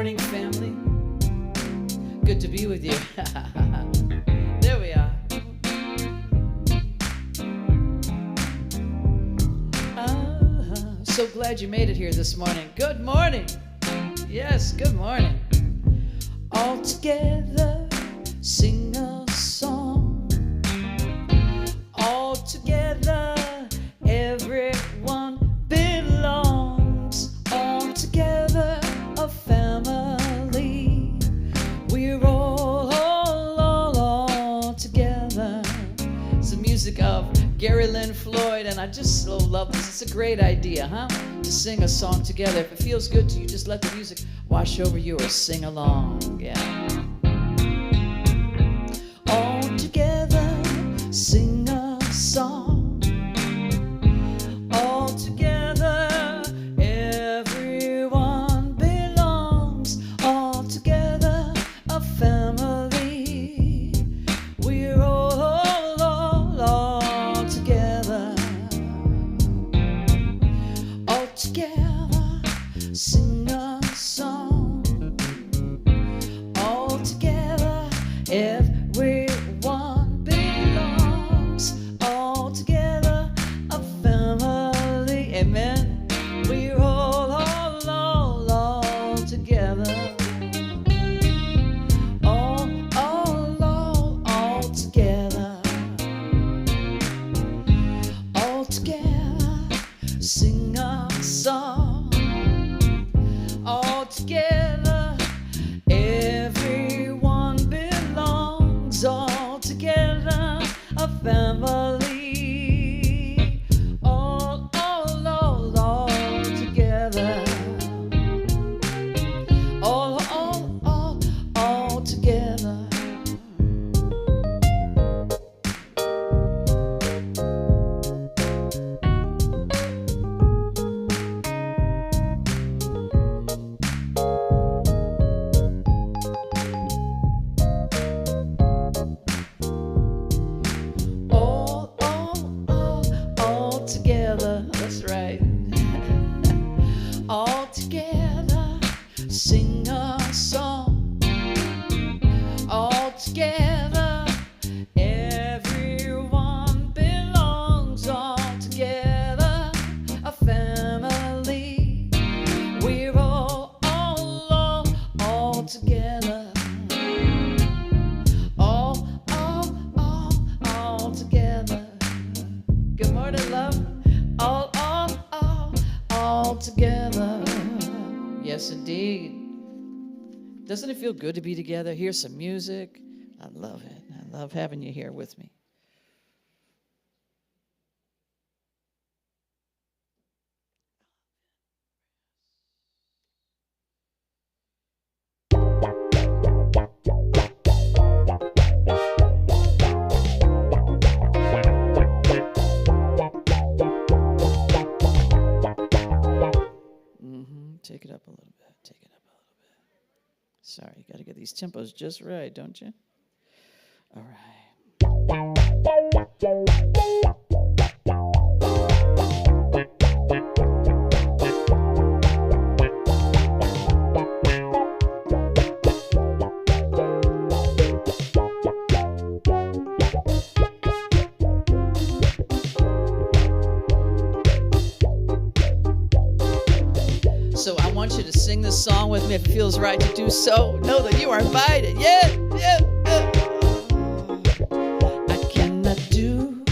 morning, family. Good to be with you. There we are. So glad you made it here this morning. Good morning. Yes, good morning. All together, sing a song. All together, everyone belongs. All together, a family. We're all together. It's the music of Gary Lynn Floyd, and I just so love this. It's a great idea, huh? To sing a song together. If it feels good to you, just let the music wash over you or sing along. Yeah. All together, sing a song. All together, everyone belongs. All together, a family. We're all together. All together, sing a song. All together, everyone belongs. All together, a family. Amen. We're all together. All together. All together, sing a song. All together, everyone belongs. All together, a family. All together. All together. All together, that's right. All together, sing a song. All together, everyone belongs. All together, a family. We're all together. All together. Good morning, love. All together. Yes, indeed. Doesn't it feel good to be together? Hear some music. I love it. I love having you here with me. Take it up a little bit. Take it up a little bit. Sorry, you got to get these tempos just right, don't you? All right. So I want you to sing this song with me if it feels right to do so. Know that you are invited. Yeah. I cannot do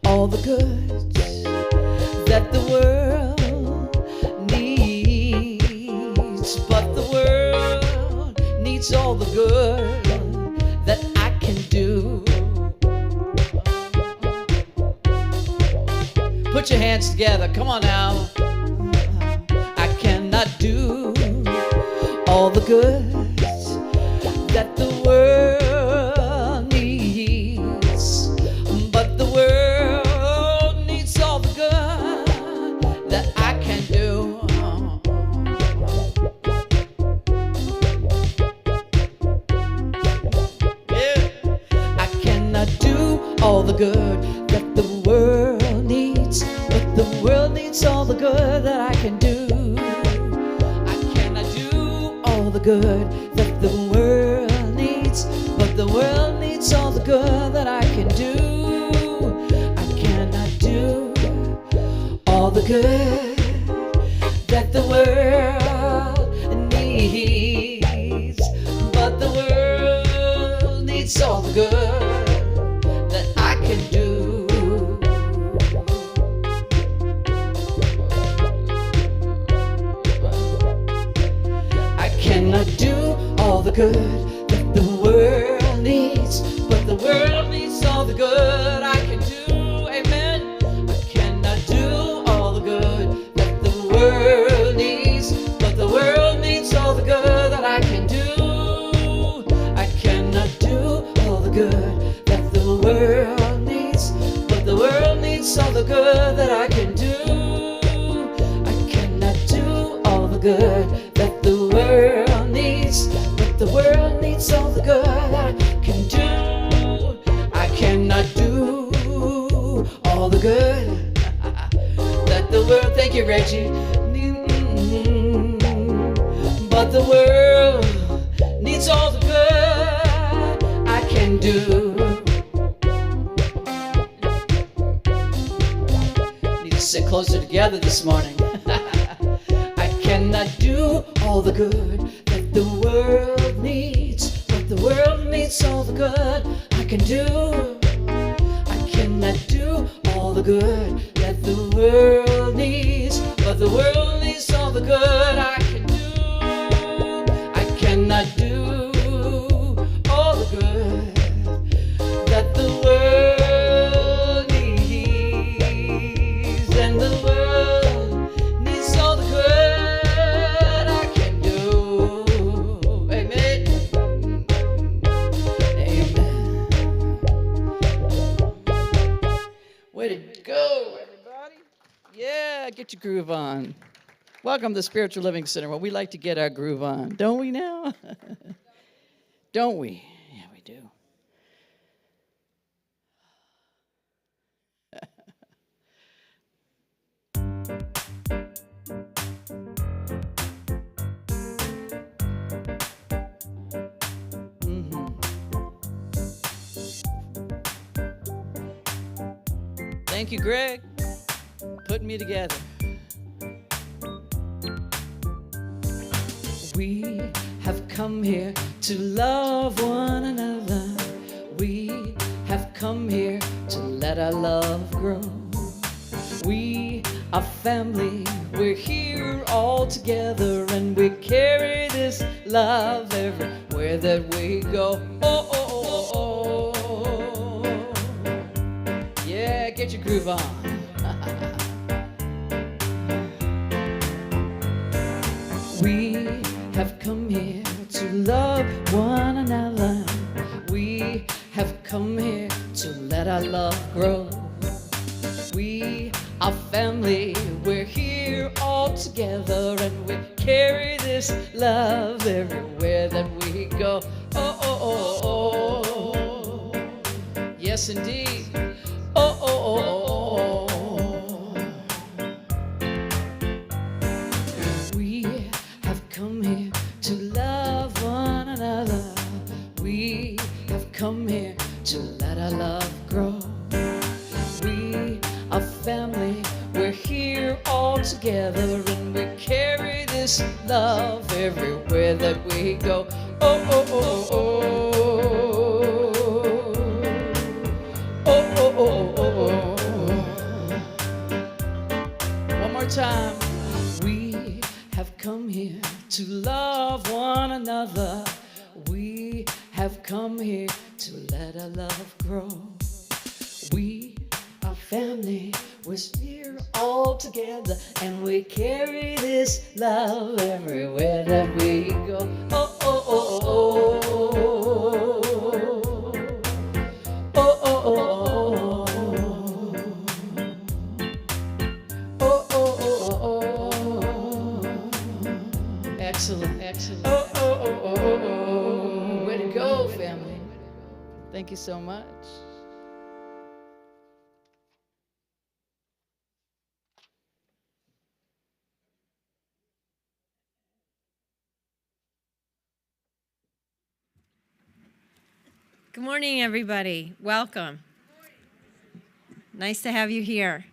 all the good that the world needs, but the world needs all the good that I can do. Put your hands together. Come on now. Not do all the good that the world needs, but the world needs all the good that I can do. Yeah. I cannot do all the good that the world needs, but the world needs all the good that I can do. good that the world needs, but the world needs all the good that I can do. I cannot do all the good that the world needs, but the world needs all the good that I can do. I cannot do all the good that the world needs, but the world needs all the good I can do. Amen. I cannot do all the good that the world needs, but the world needs all the good that I can do. I cannot do all the good that the world needs, but the world needs all the good that I can do. I cannot do all the good that the world needs, but the world needs all the good I can do. I cannot do all the good that the world, thank you, Reggie, but the world needs all the good I can do. Need to sit closer together this morning. I cannot do all the good that the world needs, but the world needs all the good I can do. I cannot do all the good that the world needs, but the world needs all the good I can do. I cannot do all the good that the world needs, and the world needs all the good I can do. Amen. Amen. Way to go, everybody. Yeah, get your groove on. Welcome to Spiritual Living Center, where we like to get our groove on. Don't we now? Don't we? Yeah, we do. Thank you, Greg, putting me together. We have come here to love one another. We have come here to let our love grow. We are family, we're here all together, and we carry this love everywhere that we go. Oh, oh, oh, oh, oh. Yeah, get your groove on. We have come here to love one another. We have come here to let our love grow. We are family, we're here all together, and we carry this love everywhere that we go. Oh, oh, oh, oh. Yes, indeed. Oh, oh, oh, oh. We have come here to love one another. We have come here to let our love grow. We are family, we're here all together, and we carry this love everywhere that we go. Oh, oh, oh, oh. Oh, oh, oh, oh, oh. One more time. We have come here to love one another. We have come here to let our love grow. We are family, we're here all together, and we carry this love everywhere that we go. Oh, oh, oh, oh, oh. Oh, oh, oh, oh. Oh, oh, oh, oh. Excellent, excellent. Oh, oh, oh, oh, oh. Way to go, family. Thank you so much. Good morning, everybody. Welcome. Nice to have you here.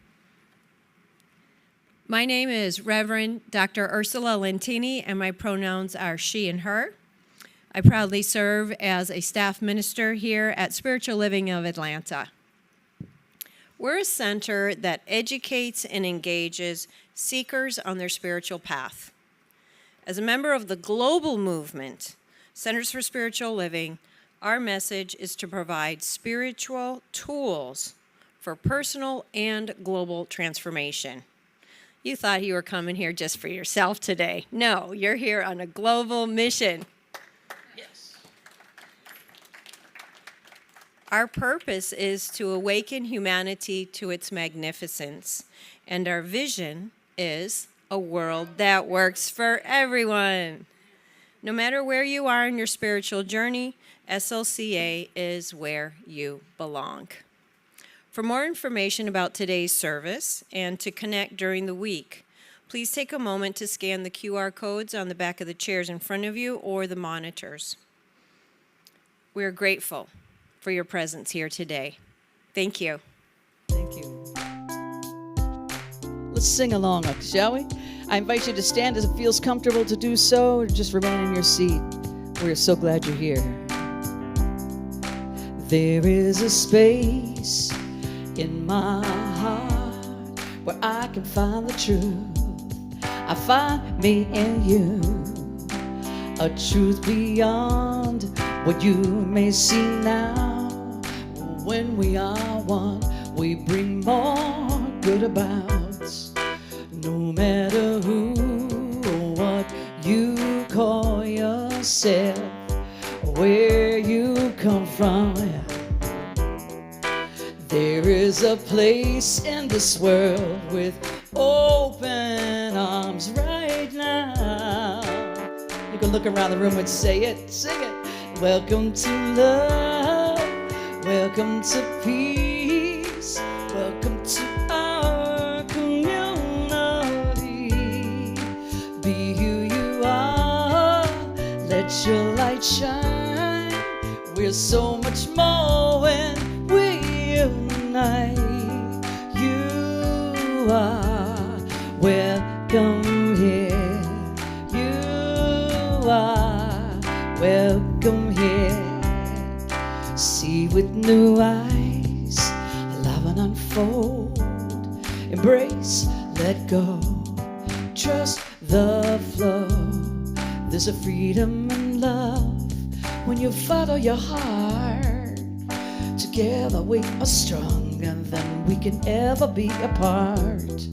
My name is Reverend Dr. Ursula Lentini, and my pronouns are she and her. I proudly serve as a staff minister here at Spiritual Living of Atlanta. We're a center that educates and engages seekers on their spiritual path. As a member of the global movement, Centers for Spiritual Living, our message is to provide spiritual tools for personal and global transformation. You thought you were coming here just for yourself today. No, you're here on a global mission. Yes. Our purpose is to awaken humanity to its magnificence, and our vision is a world that works for everyone. No matter where you are in your spiritual journey, SLCA is where you belong. For more information about today's service and to connect during the week, please take a moment to scan the QR codes on the back of the chairs in front of you or the monitors. We are grateful for your presence here today. Thank you. Thank you. Let's sing along, shall we? I invite you to stand as it feels comfortable to do so, or just remain in your seat. We're so glad you're here. There is a space in my heart where I can find the truth. I find me in you, a truth beyond what you may see now. When we are one, we bring more good about. No matter who or what you call yourself, where you come from, there is a place in this world with open arms right now. You can look around the room and say it, sing it. Welcome to love, welcome to peace, welcome to our community. Be who you are, let your light shine. We're so much more when we unite. You are welcome here. You are welcome here. See with new eyes, love and unfold. Embrace, let go, trust the flow. There's a freedom and love when you follow your heart. Together we are stronger than we can ever be apart.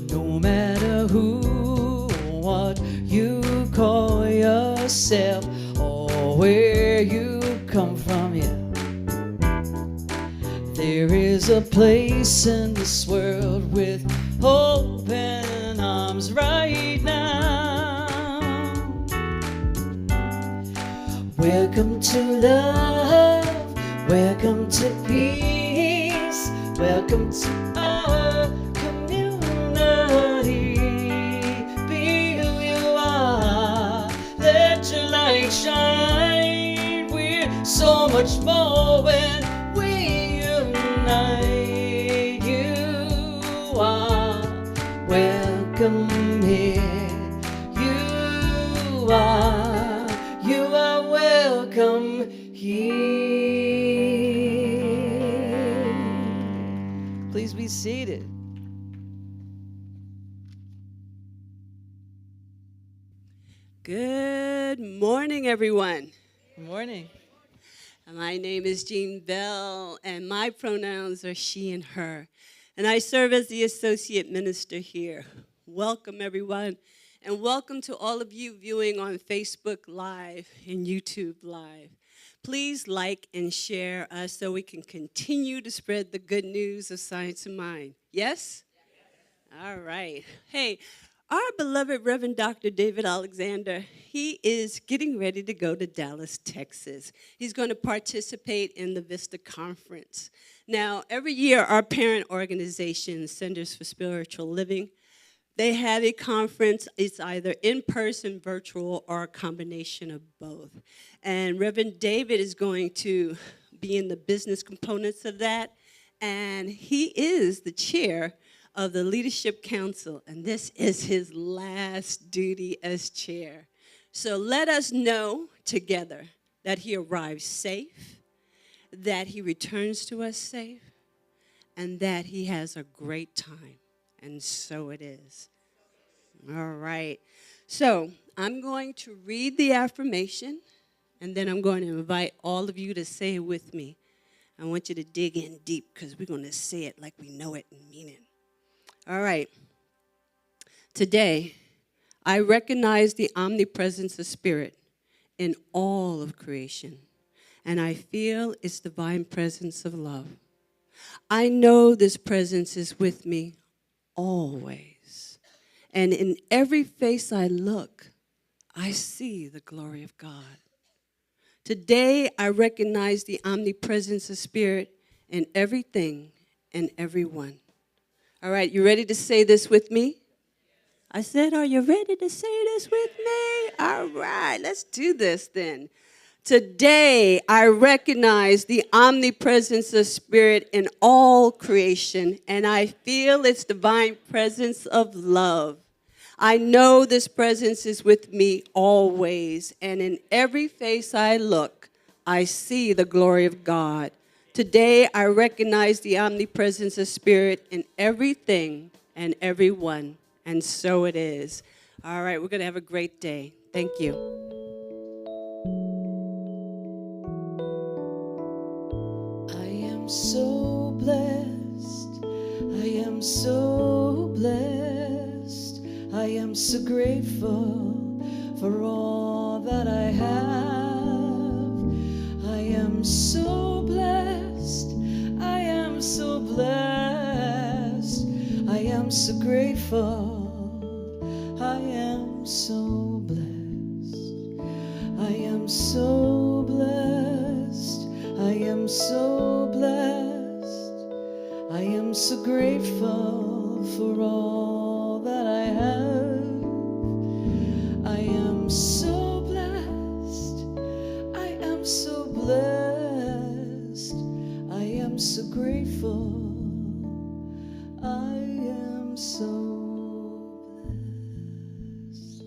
No matter who or what you call yourself or where you come from, yeah, there is a place in this world with open arms right now. Welcome to love, welcome to peace, welcome to our community. Be who you are, let your light shine. We're so much more when we unite. You are welcome here. You are welcome here. Please be seated. Good morning, everyone. Good morning. My name is Jean Bell, and my pronouns are she and her. And I serve as the associate minister here. Welcome, everyone, and welcome to all of you viewing on Facebook Live and YouTube Live. Please like and share us so we can continue to spread the good news of Science and Mind. Yes? All right. Hey, our beloved Reverend Dr. David Alexander, he is getting ready to go to Dallas, Texas. He's going to participate in the Vista Conference. Now, every year, our parent organization, Centers for Spiritual Living, They have a conference. It's either in person, virtual, or a combination of both. And Reverend David is going to be in the business components of that. And he is the chair of the Leadership Council. And this is his last duty as chair. So let us know together that he arrives safe, that he returns to us safe, and that he has a great time. And so it is. All right. So I'm going to read the affirmation, and then I'm going to invite all of you to say it with me. I want you to dig in deep because we're going to say it like we know it and mean it. All right. Today, I recognize the omnipresence of Spirit in all of creation, and I feel its divine presence of love. I know this presence is with me always, and in every face I look, I see the glory of God. Today, I recognize the omnipresence of Spirit in everything and everyone. All right, you ready to say this with me? I said, are you ready to say this with me? All right, let's do this then. Today, I recognize the omnipresence of Spirit in all creation, and I feel its divine presence of love. I know this presence is with me always, and in every face I look, I see the glory of God. Today, I recognize the omnipresence of Spirit in everything and everyone, and so it is. All right, we're going to have a great day. Thank you. I am so blessed. I am so blessed. I am so grateful for all that I have. I am so blessed. I am so blessed. I am so grateful. I am so blessed. I am so blessed. I am so blessed. I am so grateful for all that I have. I am so blessed. I am so blessed. I am so grateful. I am so blessed.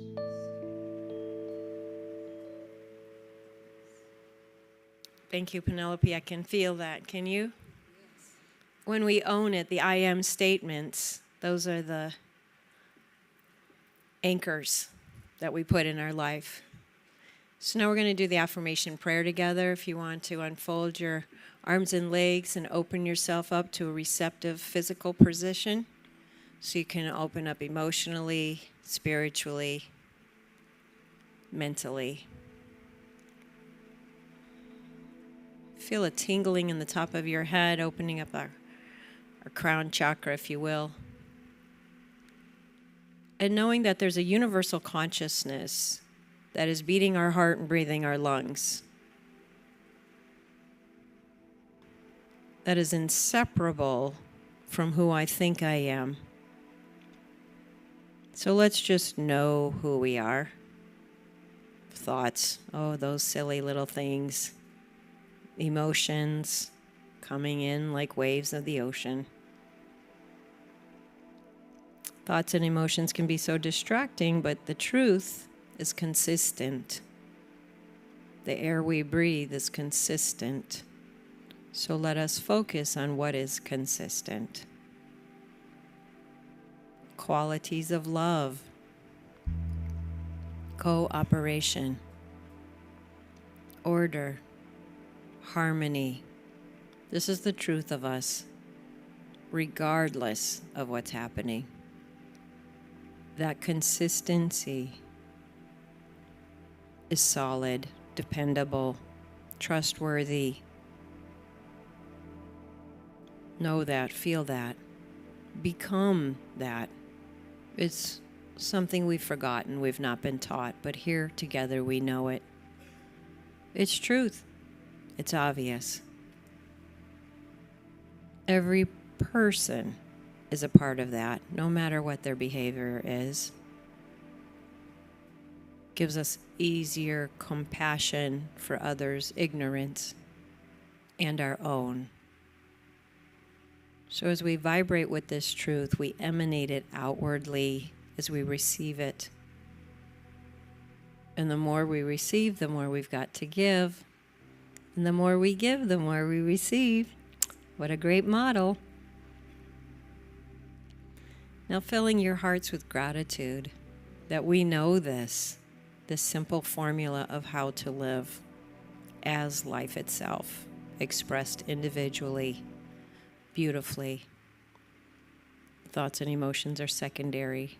Thank you, Penelope. I can feel that. Can you? Yes. When we own it, the I am statements, those are the anchors that we put in our life. So now we're going to do the affirmation prayer together. If you want to unfold your arms and legs and open yourself up to a receptive physical position so you can open up emotionally, spiritually, mentally. Feel a tingling in the top of your head, opening up our crown chakra, if you will. And knowing that there's a universal consciousness that is beating our heart and breathing our lungs, that is inseparable from who I think I am. So let's just know who we are. Thoughts, oh, those silly little things. Emotions coming in like waves of the ocean. Thoughts and emotions can be so distracting, but the truth is consistent. The air we breathe is consistent. So let us focus on what is consistent. Qualities of love, cooperation, order, harmony. This is the truth of us, regardless of what's happening. That consistency is solid, dependable, trustworthy. Know that, feel that, become that. It's something we've forgotten, we've not been taught, but here together we know it. It's truth. It's obvious. Every person is a part of that, no matter what their behavior is. Gives us easier compassion for others' ignorance and our own. So as we vibrate with this truth, we emanate it outwardly as we receive it. And the more we receive, the more we've got to give. And the more we give, the more we receive. What a great model. Now filling your hearts with gratitude that we know this simple formula of how to live as life itself, expressed individually, beautifully. Thoughts and emotions are secondary.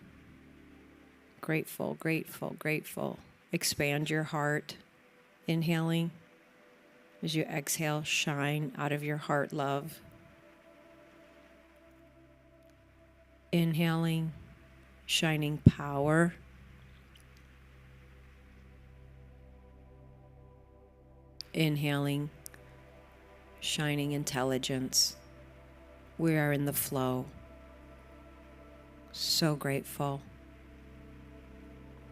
Grateful, grateful, grateful. Expand your heart. Inhaling. As you exhale, shine out of your heart love. Inhaling, shining power. Inhaling, shining intelligence. We are in the flow. So grateful.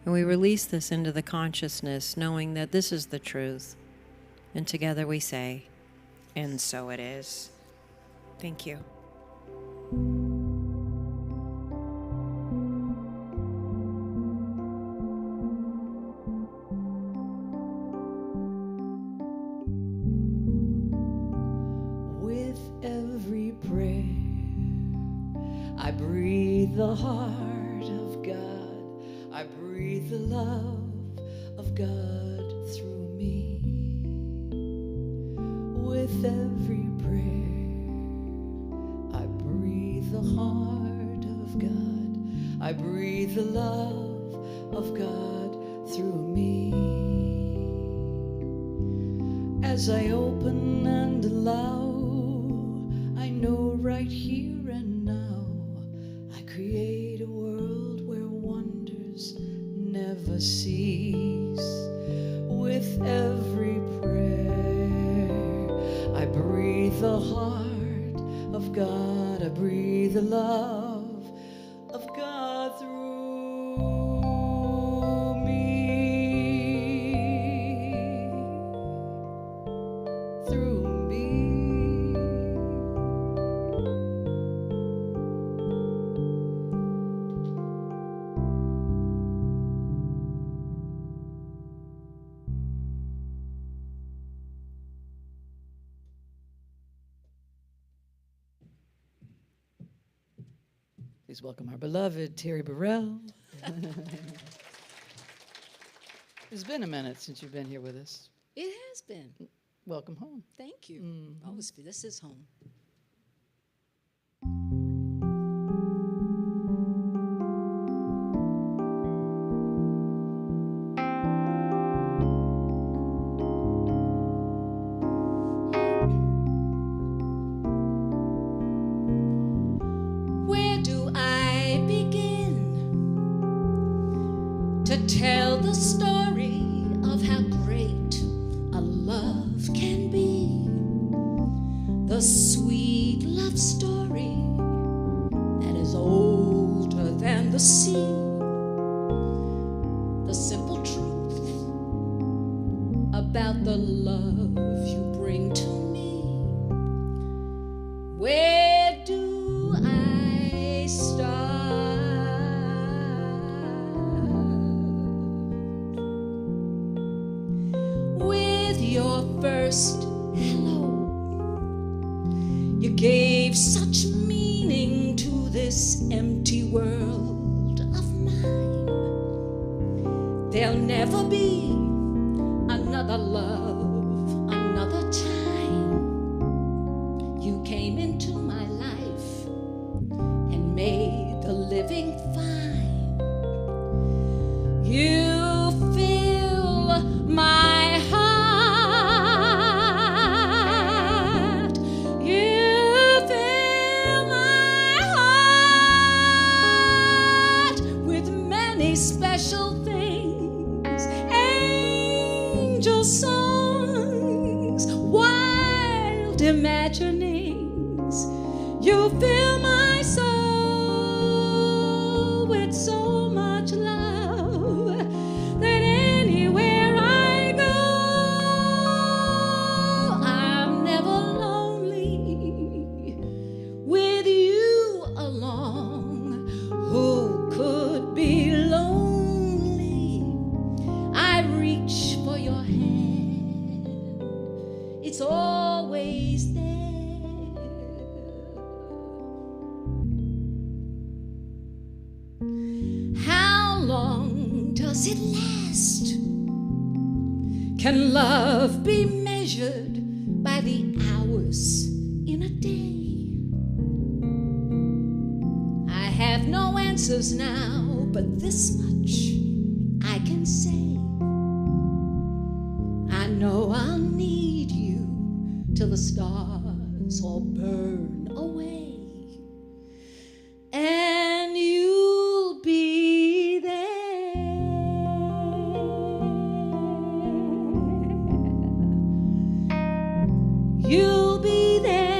And we release this into the consciousness, knowing that this is the truth. And together we say, and so it is. Thank you. With every prayer, I breathe the heart of God. I breathe the love of God through me. With every prayer, I breathe the heart of God. I breathe the love of God through me. As I open and allow, I know right here and now, I create a world where wonders never cease. With every prayer, I breathe the heart of God. I breathe the love of God through me. Through me. Please welcome our beloved Terry Burrell. It's been a minute since you've been here with us. It has been. Welcome home. Thank you. Mhm. Always, this is home. Where do I begin to tell the story of how great a love can be? The sweet love story that is older than the sea. The simple truth about the love you bring to me. Where do I start? With your first hello. You gave such meaning to this empty world of mine. There'll never be another love, another time. You came into my life and made the living fine. You fill my heart. You fill my heart with many special things, angel songs, wild imaginings. You fill my soul. does it last? Can love be measured by the hours in a day? I have no answers now, but this much I can say. I know I'll need you till the stars all burn away, and you'll be there. You'll be there.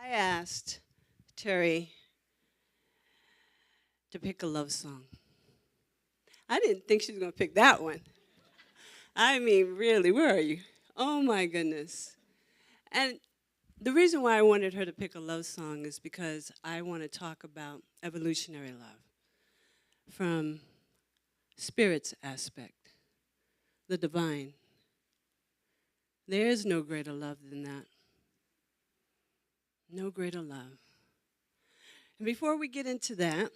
I asked Terry to pick a love song. I didn't think she was going to pick that one. I mean, really, where are you? Oh, my goodness. And the reason why I wanted her to pick a love song is because I want to talk about evolutionary love from spirit's aspect, the divine. There is no greater love than that. No greater love. And before we get into that,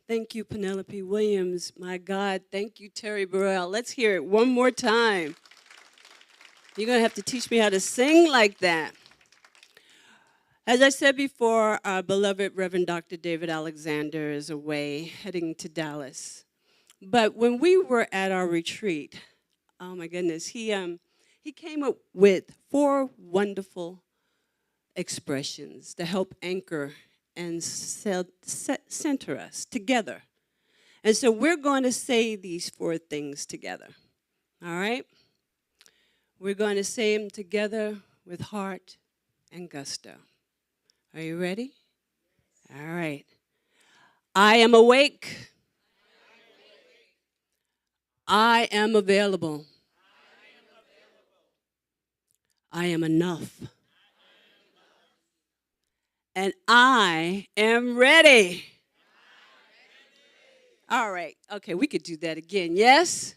thank you, Penelope Williams. My God, thank you, Terry Burrell. Let's hear it one more time. You're going to have to teach me how to sing like that. As I said before, our beloved Reverend Dr. David Alexander is away, heading to Dallas. But when we were at our retreat, oh my goodness, he came up with 4 wonderful expressions to help anchor and center us together. And so we're going to say these 4 things together, all right? We're going to say them together with heart and gusto. Are you ready? All right. I am awake. I am available. I am enough. And I am ready. All right. Okay, we could do that again. Yes?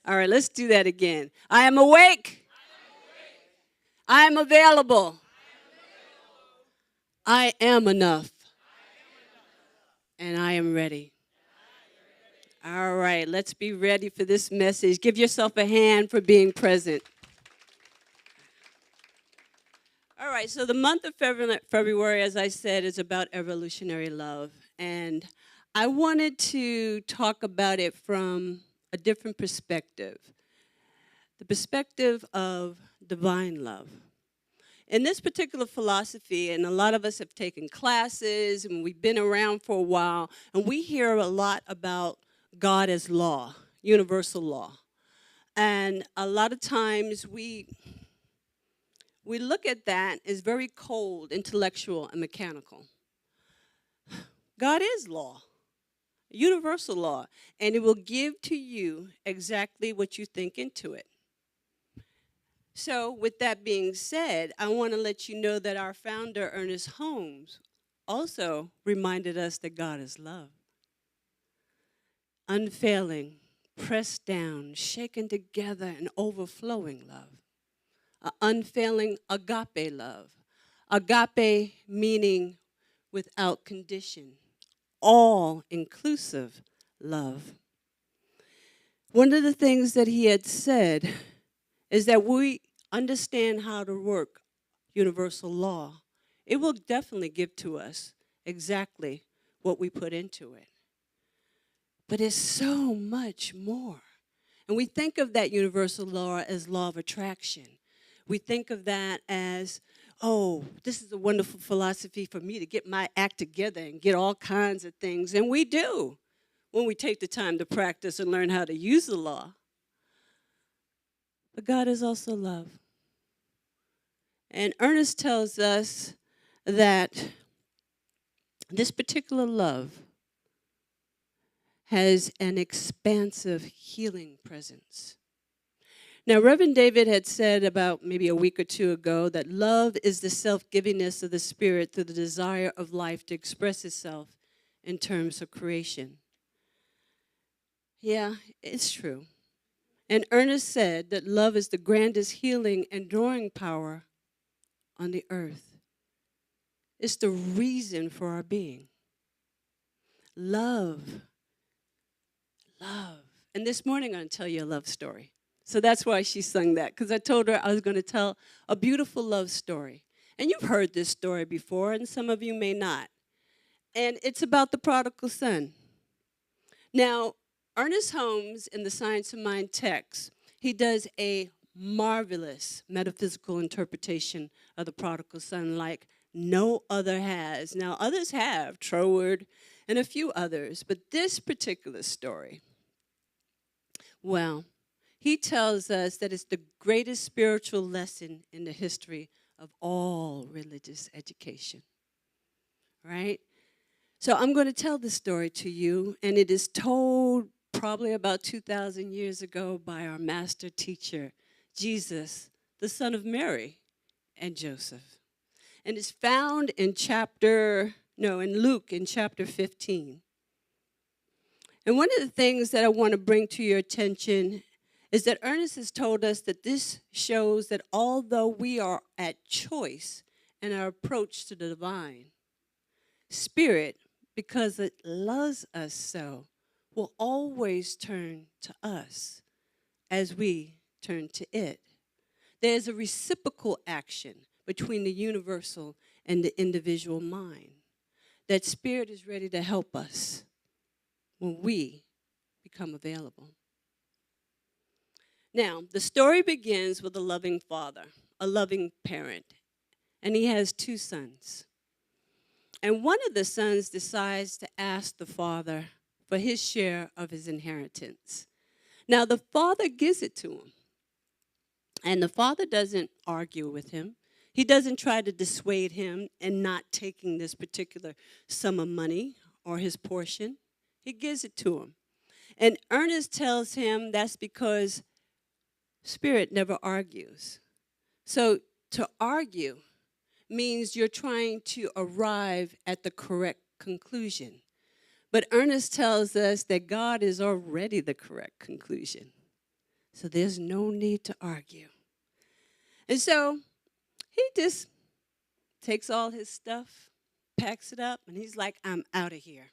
All right, let's do that again. I am awake. I am available. I am enough. And I am ready. All right, let's be ready for this message. Give yourself a hand for being present. All right, so the month of February, as I said, is about evolutionary love. And I wanted to talk about it from a different perspective, the perspective of divine love. In this particular philosophy, and a lot of us have taken classes, and we've been around for a while, and we hear a lot about God as law, universal law. And a lot of times we look at that as very cold, intellectual, and mechanical. God is law, universal law, and it will give to you exactly what you think into it. So with that being said, I want to let you know that our founder, Ernest Holmes, also reminded us that God is love. Unfailing, pressed down, shaken together, and overflowing love. Unfailing agape love. Agape meaning without condition, all-inclusive love. One of the things that he had said is that we understand how to work universal law. It will definitely give to us exactly what we put into it. But it's so much more. And we think of that universal law as law of attraction. We think of that as, oh, this is a wonderful philosophy for me to get my act together and get all kinds of things. And we do when we take the time to practice and learn how to use the law. But God is also love. And Ernest tells us that this particular love has an expansive healing presence. Now, Reverend David had said about maybe a week or two ago that love is the self-givingness of the Spirit through the desire of life to express itself in terms of creation. Yeah, it's true. And Ernest said that love is the grandest healing and drawing power on the earth. It's the reason for our being. Love. Love. And this morning I'm going to tell you a love story. So that's why she sung that, because I told her I was going to tell a beautiful love story. And you've heard this story before, and some of you may not. And it's about the prodigal son. Now, Ernest Holmes, in the Science of Mind text, he does a marvelous metaphysical interpretation of the prodigal son like no other has. Now, others have, Troward and a few others, but this particular story, well, he tells us that it's the greatest spiritual lesson in the history of all religious education, right? So I'm going to tell this story to you, and it is told probably about 2,000 years ago by our master teacher, Jesus, the son of Mary and Joseph. And it's found in Luke in chapter 15. And one of the things that I want to bring to your attention is that Ernest has told us that this shows that although we are at choice in our approach to the divine, Spirit, because it loves us so, will always turn to us as we turn to it. There's a reciprocal action between the universal and the individual mind. That Spirit is ready to help us when we become available. Now, the story begins with a loving father, a loving parent, and he has two sons. And one of the sons decides to ask the father for his share of his inheritance. Now, the father gives it to him, and the father doesn't argue with him. He doesn't try to dissuade him in not taking this particular sum of money or his portion. He gives it to him. And Ernest tells him that's because Spirit never argues. So to argue means you're trying to arrive at the correct conclusion. But Ernest tells us that God is already the correct conclusion. So there's no need to argue. And so he just takes all his stuff, packs it up, and he's like, I'm out of here.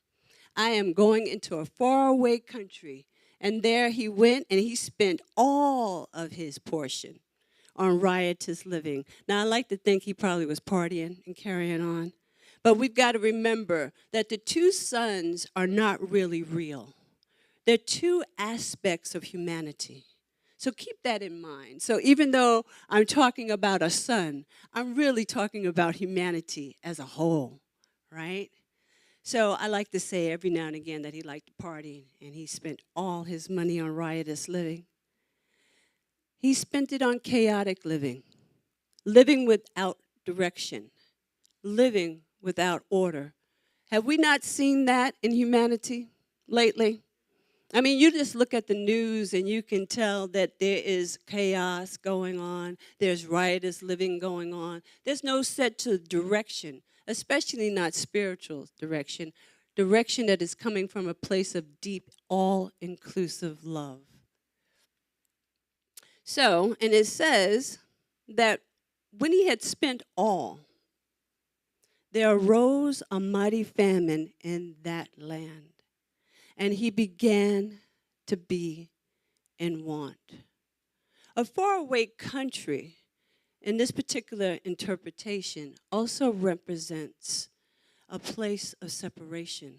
I am going into a faraway country. And there he went, and he spent all of his portion on riotous living. Now, I like to think he probably was partying and carrying on. But we've got to remember that the two sons are not really real. They're two aspects of humanity. So keep that in mind. So even though I'm talking about a son, I'm really talking about humanity as a whole, right? So I like to say every now and again that he liked to party, and he spent all his money on riotous living. He spent it on chaotic living, living without direction, living without order. Have we not seen that in humanity lately? I mean, you just look at the news and you can tell that there is chaos going on. There's riotous living going on. There's no set to direction, especially not spiritual direction, direction that is coming from a place of deep, all-inclusive love. So, and it says that when he had spent all, there arose a mighty famine in that land, and he began to be in want. A faraway country, in this particular interpretation, also represents a place of separation,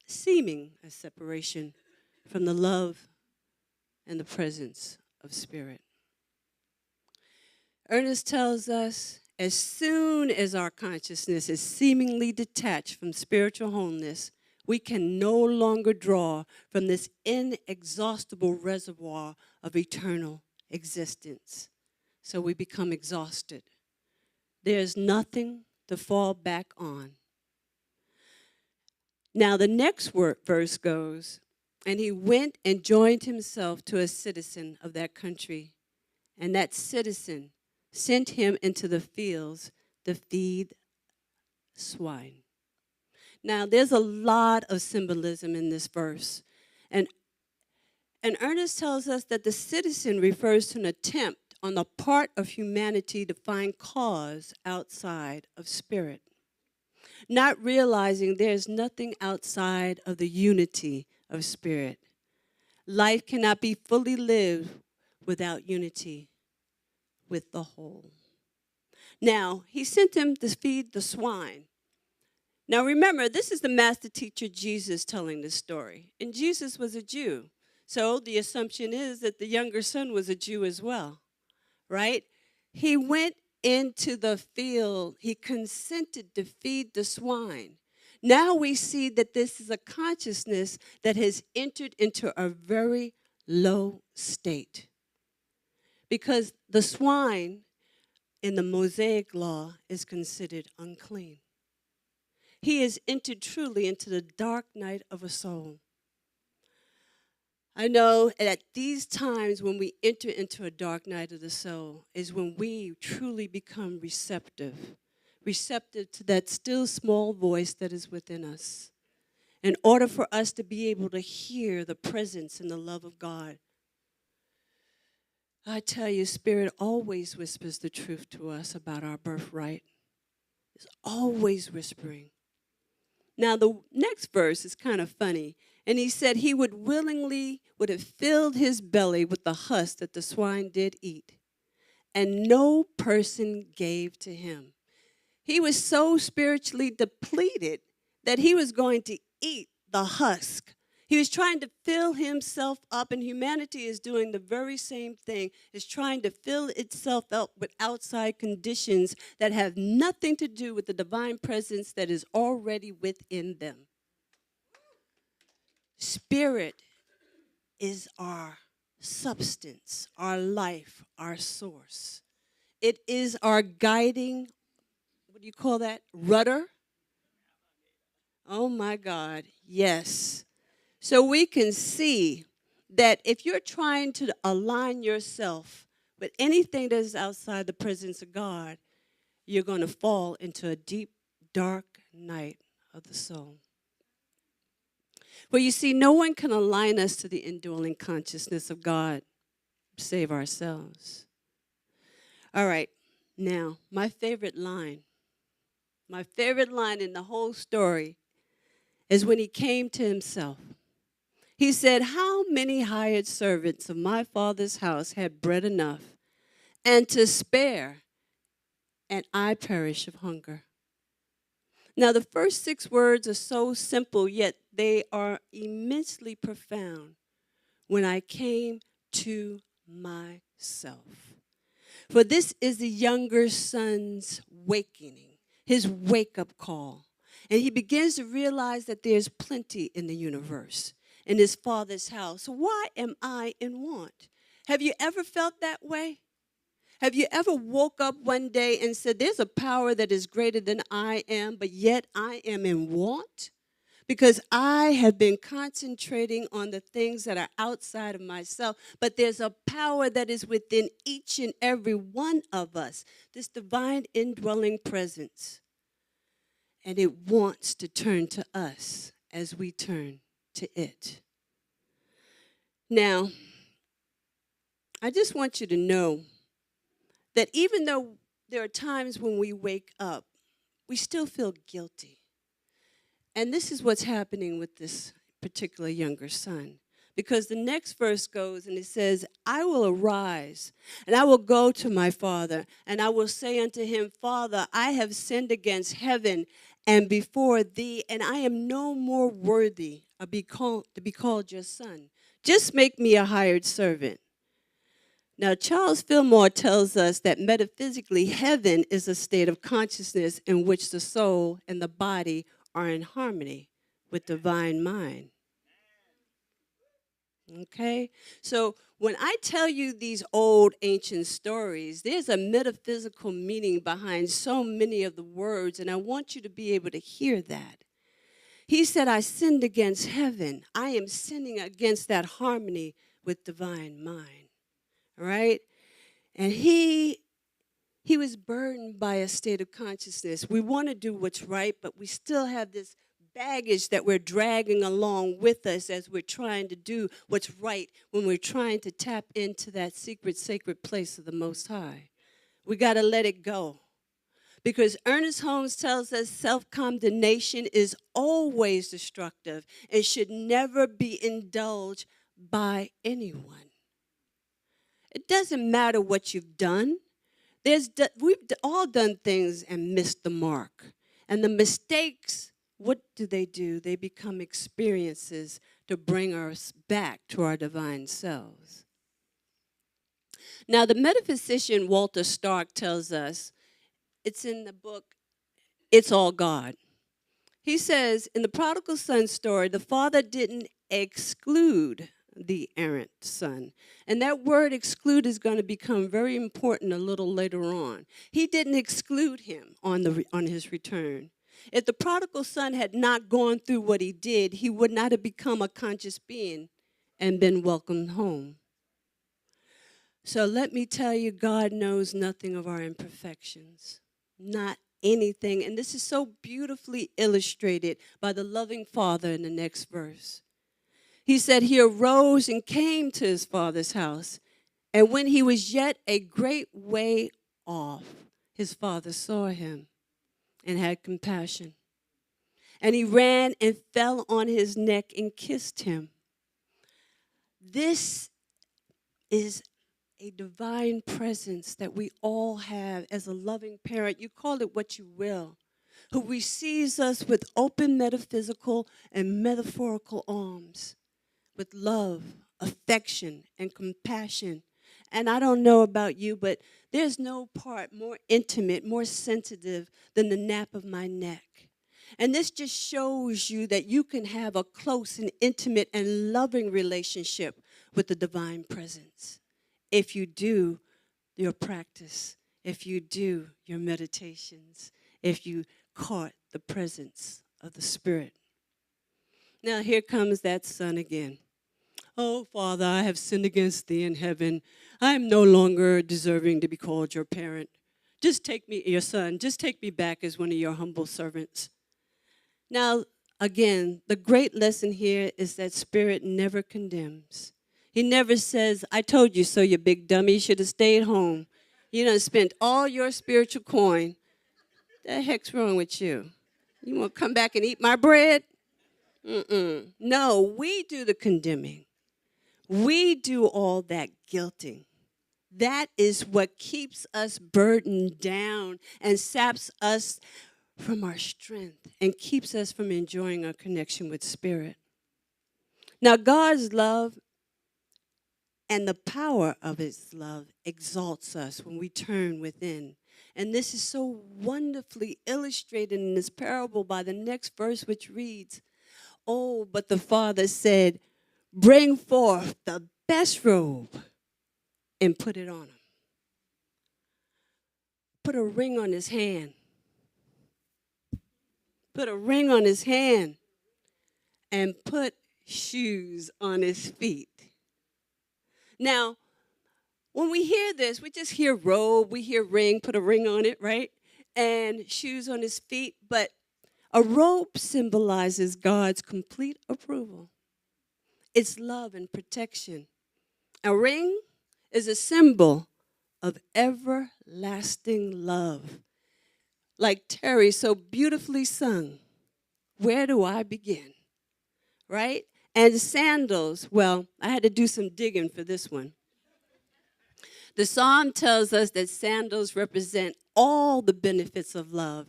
seeming a separation from the love and the presence of Spirit. Ernest tells us, as soon as our consciousness is seemingly detached from spiritual wholeness, we can no longer draw from this inexhaustible reservoir of eternal existence. So we become exhausted. There's nothing to fall back on. Now the next verse goes, and he went and joined himself to a citizen of that country, and that citizen sent him into the fields to feed swine. Now, there's a lot of symbolism in this verse. And Ernest tells us that the citizen refers to an attempt on the part of humanity to find cause outside of spirit, not realizing there's nothing outside of the unity of spirit. Life cannot be fully lived without unity with the whole. Now, he sent him to feed the swine. Now, remember, this is the master teacher Jesus telling this story. And Jesus was a Jew. So the assumption is that the younger son was a Jew as well, right? He went into the field. He consented to feed the swine. Now we see that this is a consciousness that has entered into a very low state. Because the swine in the Mosaic law is considered unclean. He has entered truly into the dark night of a soul. I know at these times when we enter into a dark night of the soul is when we truly become receptive to that still small voice that is within us, in order for us to be able to hear the presence and the love of God. I tell you, Spirit always whispers the truth to us about our birthright. It's always whispering. Now, the next verse is kind of funny. And he said he would have filled his belly with the husk that the swine did eat. And no person gave to him. He was so spiritually depleted that he was going to eat the husk. He was trying to fill himself up, and humanity is doing the very same thing, is trying to fill itself up with outside conditions that have nothing to do with the divine presence that is already within them. Spirit is our substance, our life, our source. It is our guiding, what do you call that? Rudder? Oh my God, yes. So we can see that if you're trying to align yourself with anything that is outside the presence of God, you're going to fall into a deep, dark night of the soul. Well, you see, no one can align us to the indwelling consciousness of God save ourselves. All right, now, my favorite line in the whole story is when he came to himself. He said, how many hired servants of my father's house had bread enough and to spare, and I perish of hunger? Now, the first 6 words are so simple, yet they are immensely profound. When I came to myself. For this is the younger son's awakening, his wake-up call. And he begins to realize that there's plenty in the universe, in his father's house. Why am I in want? Have you ever felt that way? Have you ever woke up one day and said, there's a power that is greater than I am, but yet I am in want? Because I have been concentrating on the things that are outside of myself, but there's a power that is within each and every one of us, this divine indwelling presence. And it wants to turn to us as we turn to it. Now, I just want you to know that even though there are times when we wake up, we still feel guilty. And this is what's happening with this particular younger son. Because the next verse goes and it says, I will arise and I will go to my father and I will say unto him, Father, I have sinned against heaven and before thee, and I am no more worthy to be called your son. Just make me a hired servant. Now, Charles Fillmore tells us that metaphysically, heaven is a state of consciousness in which the soul and the body are in harmony with divine mind. Okay? So when I tell you these old ancient stories, there's a metaphysical meaning behind so many of the words, and I want you to be able to hear that. He said, I sinned against heaven. I am sinning against that harmony with divine mind. Right? And he was burdened by a state of consciousness. We want to do what's right, but we still have this baggage that we're dragging along with us as we're trying to do what's right when we're trying to tap into that secret, sacred place of the Most High. We got to let it go. Because Ernest Holmes tells us self-condemnation is always destructive and should never be indulged by anyone. It doesn't matter what you've done. We've all done things and missed the mark. And the mistakes, what do? They become experiences to bring us back to our divine selves. Now, the metaphysician Walter Stark tells us, it's in the book, It's All God. He says, in the prodigal son story, the father didn't exclude the errant son. And that word exclude is going to become very important a little later on. He didn't exclude him on his return. If the prodigal son had not gone through what he did, he would not have become a conscious being and been welcomed home. So let me tell you, God knows nothing of our imperfections, not anything. And this is so beautifully illustrated by the loving Father in the next verse. He said he arose and came to his father's house. And when he was yet a great way off, his father saw him and had compassion. And he ran and fell on his neck and kissed him. This is a divine presence that we all have as a loving parent. You call it what you will, who receives us with open metaphysical and metaphorical arms, with love, affection, and compassion. And I don't know about you, but there's no part more intimate, more sensitive than the nape of my neck. And this just shows you that you can have a close and intimate and loving relationship with the divine presence if you do your practice, if you do your meditations, if you caught the presence of the Spirit. Now here comes that son again. Oh, Father, I have sinned against thee in heaven. I am no longer deserving to be called your parent. Just take me, your son, just take me back as one of your humble servants. Now, again, the great lesson here is that Spirit never condemns. He never says, I told you so, you big dummy. You should have stayed home. You done spent all your spiritual coin. The heck's wrong with you? You want to come back and eat my bread? No, we do the condemning. We do all that guilting. That is what keeps us burdened down and saps us from our strength and keeps us from enjoying our connection with Spirit. Now, God's love and the power of His love exalts us when we turn within. And this is so wonderfully illustrated in this parable by the next verse, which reads, oh, but the Father said, bring forth the best robe and put it on him. Put a ring on his hand. Put a ring on his hand and put shoes on his feet. Now, when we hear this, we just hear robe, we hear ring, put a ring on it, right? And shoes on his feet. But a robe symbolizes God's complete approval. It's love and protection. A ring is a symbol of everlasting love. Like Terry so beautifully sung, where do I begin? Right? And sandals, well, I had to do some digging for this one. The psalm tells us that sandals represent all the benefits of love,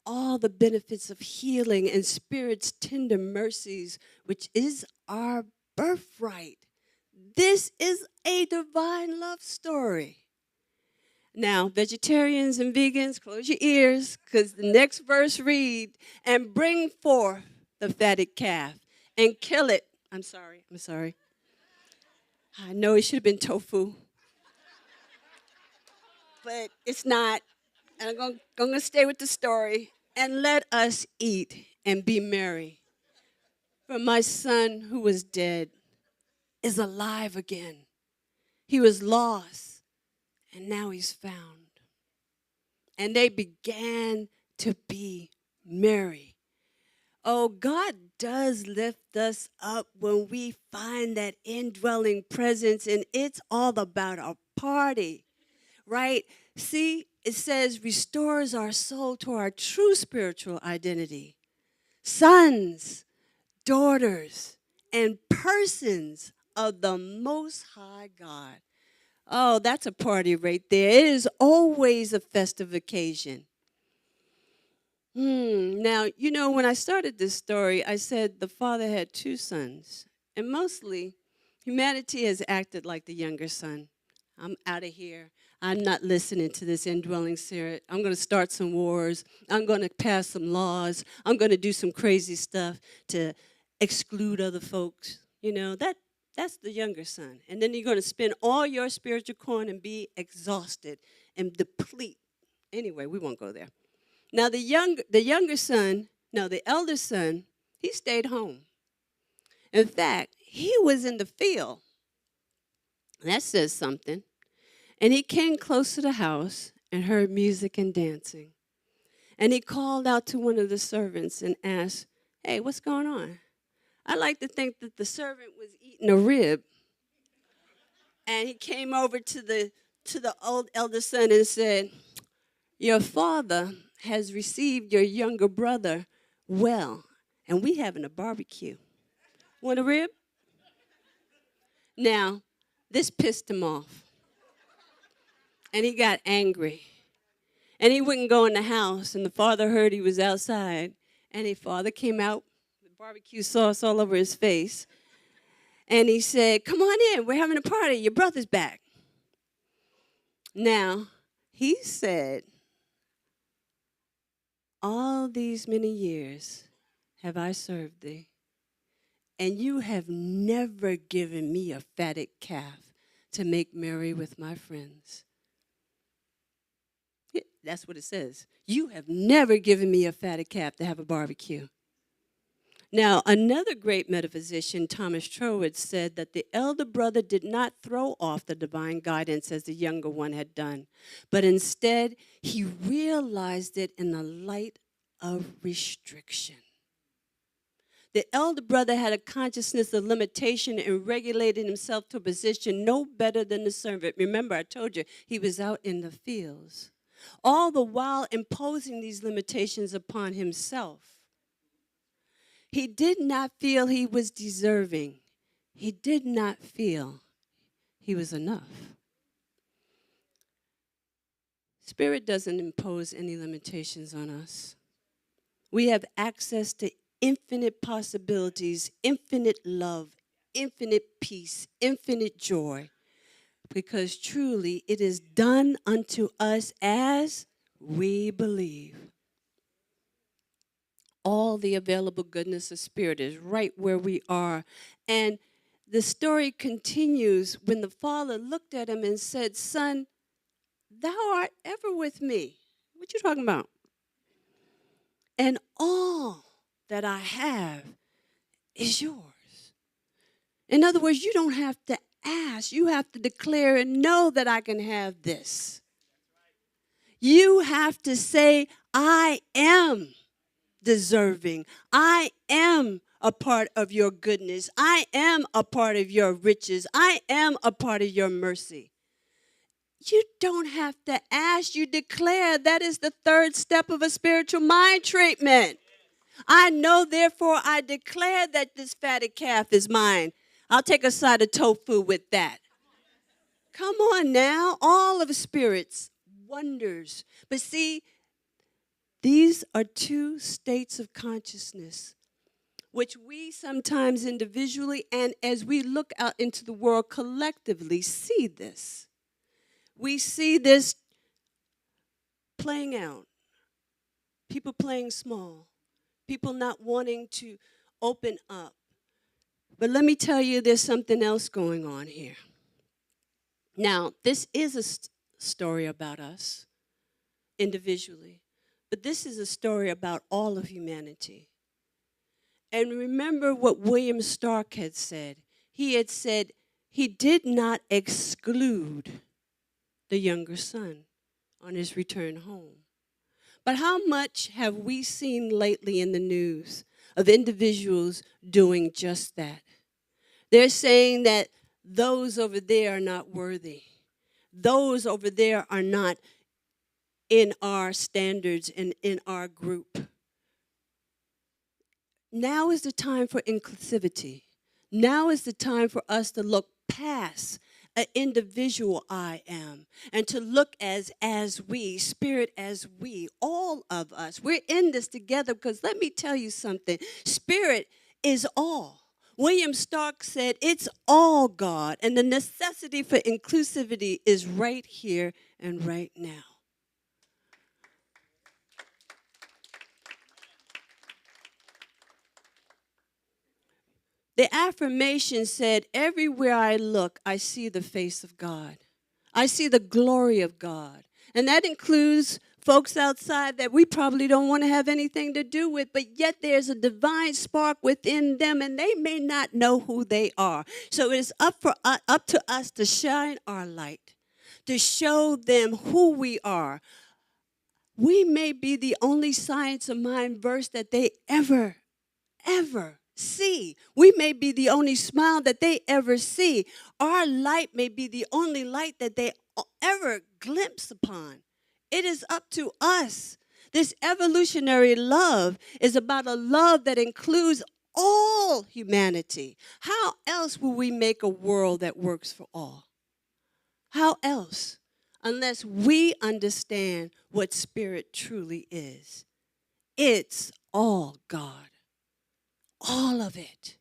all the benefits of healing and Spirit's tender mercies, which is our birthright. This is a divine love story. Now, vegetarians and vegans, close your ears, because the next verse reads, and bring forth the fatted calf and kill it. I'm sorry. I know it should have been tofu, but it's not. And I'm going to stay with the story. And let us eat and be merry. For my son who was dead is alive again. He was lost and now he's found. And they began to be merry. Oh, God does lift us up when we find that indwelling presence, and it's all about a party, right? See, it says restores our soul to our true spiritual identity. Sons, daughters, and persons of the Most High God. Oh, that's a party right there. It is always a festive occasion. Now, you know, when I started this story, I said the father had two sons. And mostly, humanity has acted like the younger son. I'm out of here. I'm not listening to this indwelling spirit. I'm going to start some wars. I'm going to pass some laws. I'm going to do some crazy stuff to exclude other folks. You know, that's the younger son. And then you're going to spend all your spiritual coin and be exhausted and deplete. Anyway, we won't go there. Now, the elder son, he stayed home. In fact, he was in the field. That says something. And he came close to the house and heard music and dancing. And he called out to one of the servants and asked, "Hey, what's going on?" I like to think that the servant was eating a rib. And he came over to the old elder son and said, "Your father has received your younger brother well, and we having a barbecue. Want a rib?" Now, this pissed him off, and he got angry, and he wouldn't go in the house, and the father heard he was outside, and the father came out with barbecue sauce all over his face, and he said, "Come on in, we're having a party, your brother's back." Now, he said, "All these many years have I served thee, and you have never given me a fatted calf to make merry with my friends." Yeah, that's what it says. You have never given me a fatted calf to have a barbecue. Now, another great metaphysician, Thomas Troward, said that the elder brother did not throw off the divine guidance as the younger one had done, but instead he realized it in the light of restriction. The elder brother had a consciousness of limitation and regulated himself to a position no better than the servant. Remember, I told you he was out in the fields, all the while imposing these limitations upon himself. He did not feel he was deserving. He did not feel he was enough. Spirit doesn't impose any limitations on us. We have access to infinite possibilities, infinite love, infinite peace, infinite joy, because truly it is done unto us as we believe. All the available goodness of Spirit is right where we are. And the story continues when the father looked at him and said, "Son, thou art ever with me." What you talking about? "And all that I have is yours." In other words, you don't have to ask. You have to declare and know that I can have this. You have to say, "I am deserving. I am a part of your goodness. I am a part of your riches. I am a part of your mercy." You don't have to ask. You declare. That is the third step of a spiritual mind treatment. "I know, therefore I declare that this fatted calf is mine. I'll take a side of tofu with that." Come on now. All of Spirit's wonders. But see, these are two states of consciousness which we sometimes individually and as we look out into the world collectively see this. We see this playing out. People playing small. People not wanting to open up. But let me tell you, there's something else going on here. Now, this is a story about us individually. But this is a story about all of humanity. And remember what William Stark had said. He had said he did not exclude the younger son, on his return home. But how much have we seen lately in the news of individuals doing just that? They're saying that those over there are not worthy. Those over there are not in our standards and in our group. Now is the time for inclusivity. Now is the time for us to look past an individual I am and to look as we, spirit as we, all of us. We're in this together because let me tell you something. Spirit is all. William Stark said, it's all God, and the necessity for inclusivity is right here and right now. The affirmation said, everywhere I look, I see the face of God. I see the glory of God. And that includes folks outside that we probably don't want to have anything to do with, but yet there's a divine spark within them, and they may not know who they are. So it is up to us to shine our light, to show them who we are. We may be the only science of mind verse that they ever see. We may be the only smile that they ever see. Our light may be the only light that they ever glimpse upon. It is up to us. This evolutionary love is about a love that includes all humanity. How else will we make a world that works for all? How else? Unless we understand what spirit truly is. It's all God. All of it.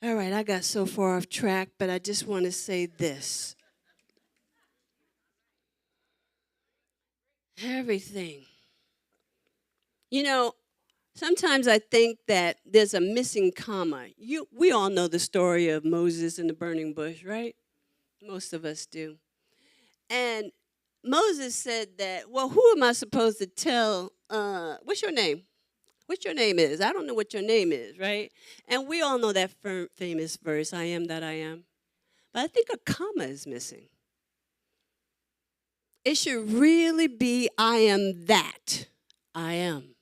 All right, I got so far off track, but I just want to say this. Everything. You know, sometimes I think that there's a missing comma. We all know the story of Moses and the burning bush, right? Most of us do. And Moses said that, well, who am I supposed to tell? What's your name? What your name is? I don't know what your name is, right? And we all know that famous verse, I am that I am. But I think a comma is missing. It should really be, I am that. I am.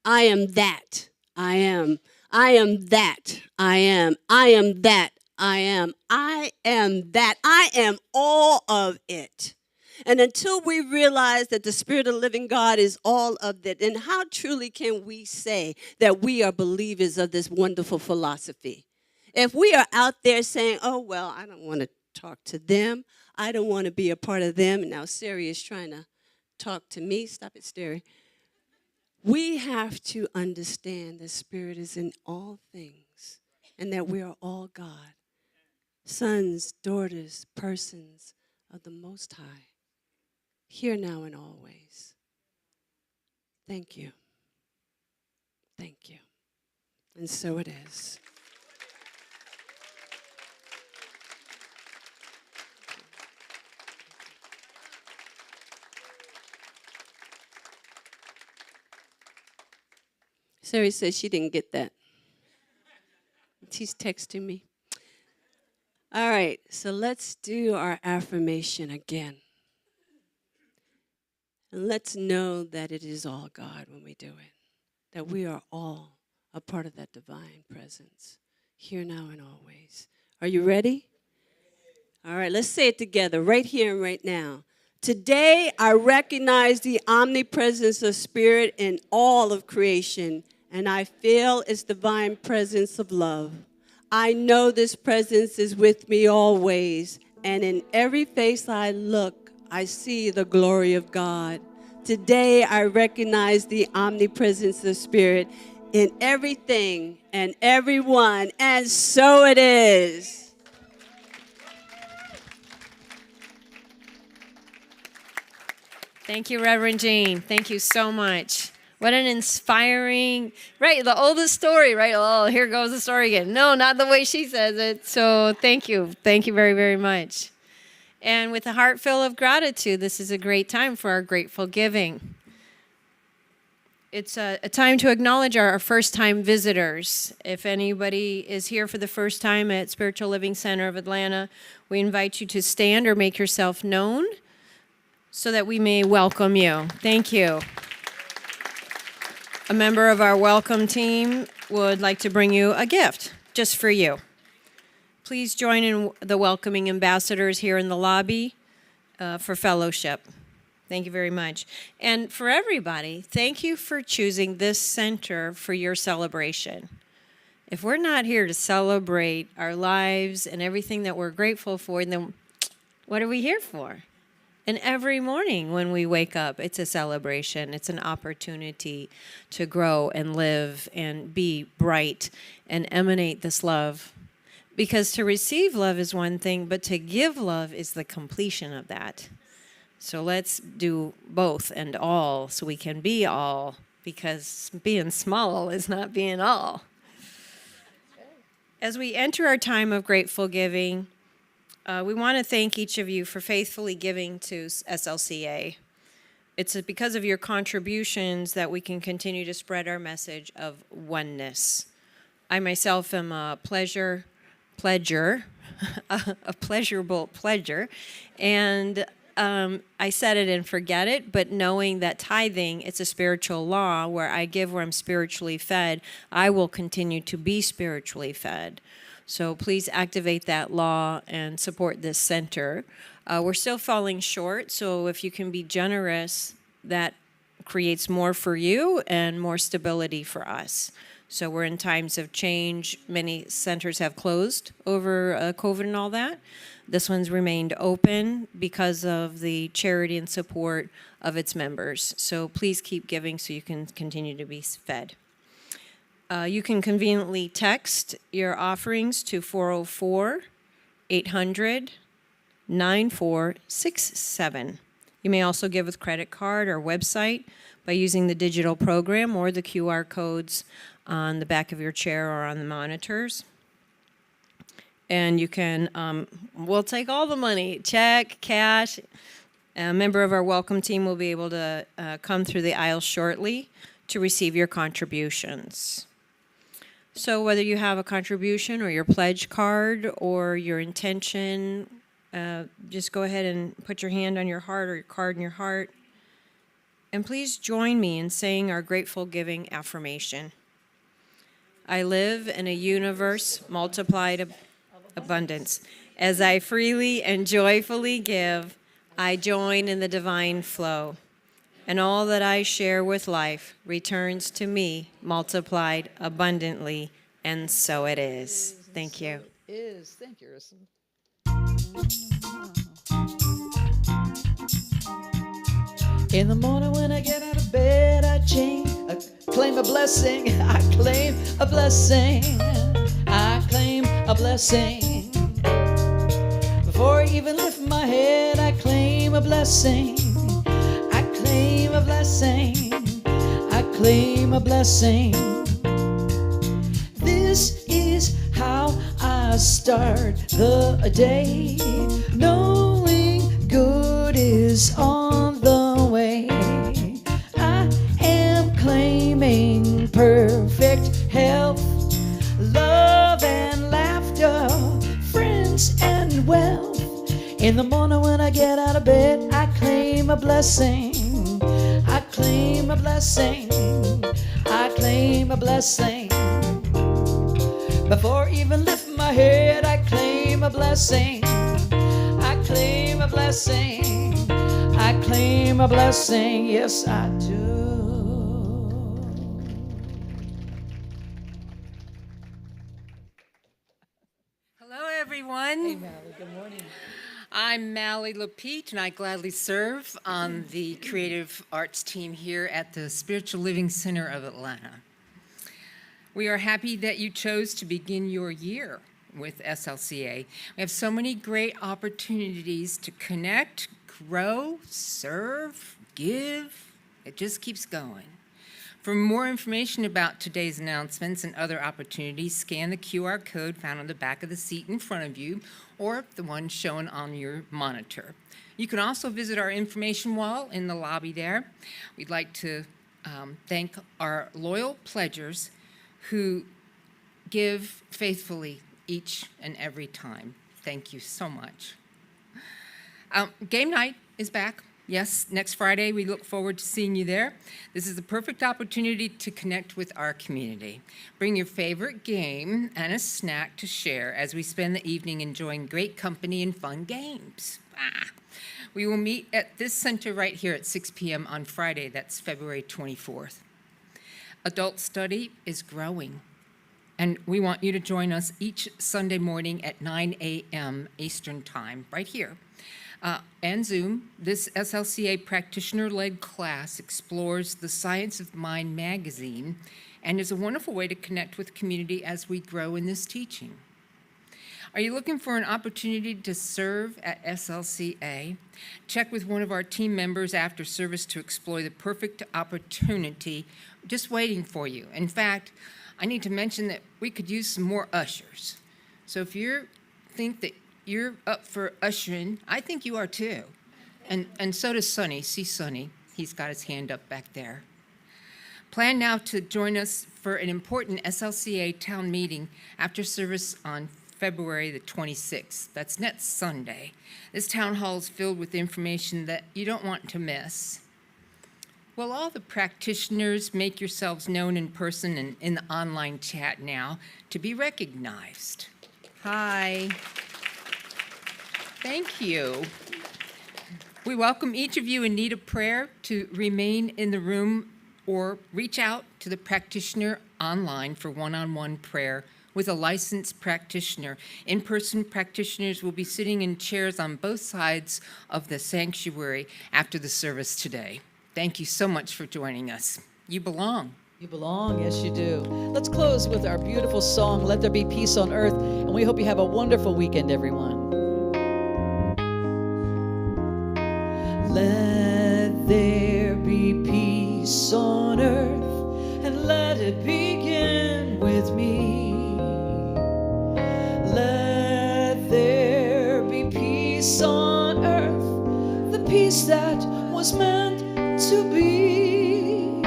I am that. I am. I am that. I am. I am that. I am. I am that. I am all of it. And until we realize that the Spirit of the living God is all of that, then how truly can we say that we are believers of this wonderful philosophy? If we are out there saying, oh, well, I don't want to talk to them. I don't want to be a part of them. And now Siri is trying to talk to me. Stop it, Siri. We have to understand the Spirit is in all things and that we are all God. Sons, daughters, persons of the Most High. Here, now, and always. Thank you. Thank you. And so it is. Sari says she didn't get that. She's texting me. All right, so let's do our affirmation again. And let's know that it is all God when we do it, that we are all a part of that divine presence, here, now, and always. Are you ready? All right, let's say it together, right here and right now. Today, I recognize the omnipresence of Spirit in all of creation, and I feel its divine presence of love. I know this presence is with me always, and in every face I look, I see the glory of God. Today, I recognize the omnipresence of Spirit in everything and everyone, and so it is. Thank you, Reverend Jean. Thank you so much. What an inspiring, right, the oldest story, right? Oh, here goes the story again. No, not the way she says it. So thank you. Thank you very, very much. And with a heart full of gratitude, this is a great time for our grateful giving. it's a time to acknowledge our first-time visitors. If anybody is here for the first time at Spiritual Living Center of Atlanta, we invite you to stand or make yourself known so that we may welcome you. Thank you. A member of our welcome team would like to bring you a gift just for you. Please join in the welcoming ambassadors here in the lobby for fellowship. Thank you very much. And for everybody, thank you for choosing this center for your celebration. If we're not here to celebrate our lives and everything that we're grateful for, then what are we here for? And every morning when we wake up, it's a celebration. It's an opportunity to grow and live and be bright and emanate this love. Because to receive love is one thing, but to give love is the completion of that. So let's do both and all so we can be all, because being small is not being all. As we enter our time of grateful giving, we want to thank each of you for faithfully giving to SLCA. It's because of your contributions that we can continue to spread our message of oneness. I myself am a pleasurable pledger, and I said it and forget it, but knowing that tithing, it's a spiritual law where I give where I'm spiritually fed, I will continue to be spiritually fed. So please activate that law and support this center. We're still falling short, so if you can be generous, that creates more for you and more stability for us. So we're in times of change. Many centers have closed over COVID and all that. This one's remained open because of the charity and support of its members. So please keep giving so you can continue to be fed. You can conveniently text your offerings to 404-800-9467. You may also give with credit card or website by using the digital program or the QR codes on the back of your chair or on the monitors. And you can, we'll take all the money, check, cash. A member of our welcome team will be able to come through the aisle shortly to receive your contributions. So whether you have a contribution or your pledge card or your intention, just go ahead and put your hand on your heart or your card in your heart. And please join me in saying our grateful giving affirmation. I live in a universe multiplied abundance. As I freely and joyfully give, I join in the divine flow. And all that I share with life returns to me multiplied abundantly, and so it is. Thank you. It is. Thank you, Ursula. In the morning when I get out of bed, I claim a blessing. I claim a blessing. I claim a blessing. Before I even lift my head, I claim a blessing. I claim a blessing. I claim a blessing. This is how I start the day, knowing good is on the way. I am claiming perfect health, love and laughter, friends and wealth. In the morning when I get out of bed, I claim a blessing. I claim a blessing. I claim a blessing. Before I even lift my head, I claim a blessing. I claim a blessing. I claim a blessing. Yes, I do. Hello, everyone. Hey, Mally, good morning. I'm Mally Lapete, and I gladly serve on the creative arts team here at the Spiritual Living Center of Atlanta. We are happy that you chose to begin your year with SLCA. We have so many great opportunities to connect, grow, serve, give. It just keeps going. For more information about today's announcements and other opportunities, scan the QR code found on the back of the seat in front of you or the one shown on your monitor. You can also visit our information wall in the lobby there. We'd like to thank our loyal pledgers who give faithfully each and every time. Thank you so much. Game night is back. Yes, next Friday. We look forward to seeing you there. This is the perfect opportunity to connect with our community. Bring your favorite game and a snack to share as we spend the evening enjoying great company and fun games. We will meet at this center right here at 6 p.m. on Friday. That's February 24th. Adult study is growing, and we want you to join us each Sunday morning at 9 a.m. Eastern Time, right here. And Zoom, this SLCA practitioner-led class explores the Science of Mind magazine and is a wonderful way to connect with community as we grow in this teaching. Are you looking for an opportunity to serve at SLCA? Check with one of our team members after service to explore the perfect opportunity just waiting for you. In fact, I need to mention that we could use some more ushers. So if you think that you're up for ushering, I think you are too. And so does Sonny. See Sonny. He's got his hand up back there. Plan now to join us for an important SLCA town meeting after service on February the 26th. That's next Sunday. This town hall is filled with information that you don't want to miss. Will all the practitioners make yourselves known in person and in the online chat now to be recognized? Hi. Thank you. We welcome each of you in need of prayer to remain in the room or reach out to the practitioner online for one-on-one prayer with a licensed practitioner. In-person practitioners will be sitting in chairs on both sides of the sanctuary after the service today. Thank you so much for joining us. You belong. You belong, yes you do. Let's close with our beautiful song, Let There Be Peace on Earth, and we hope you have a wonderful weekend, everyone. Let there be peace on earth, and let it begin with me. Let there be peace on earth, the peace that was meant to be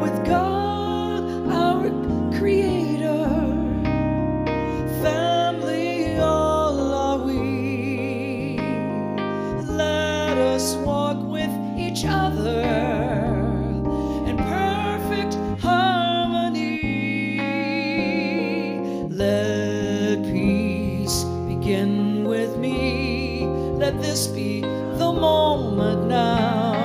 with God, our Creator. Family, all are we. Let us walk with each other in perfect harmony. Let peace begin with me. Let this be the moment now.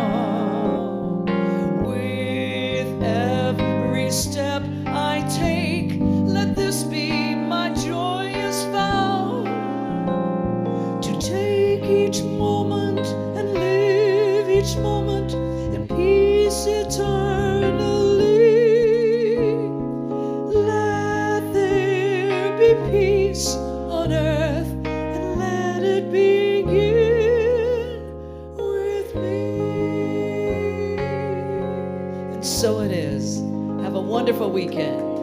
With every step I take, let this be my joyous vow. To take each moment and live each moment in peace eternally. Let there be peace on earth, and let it begin with me. And so it is. Have a wonderful weekend.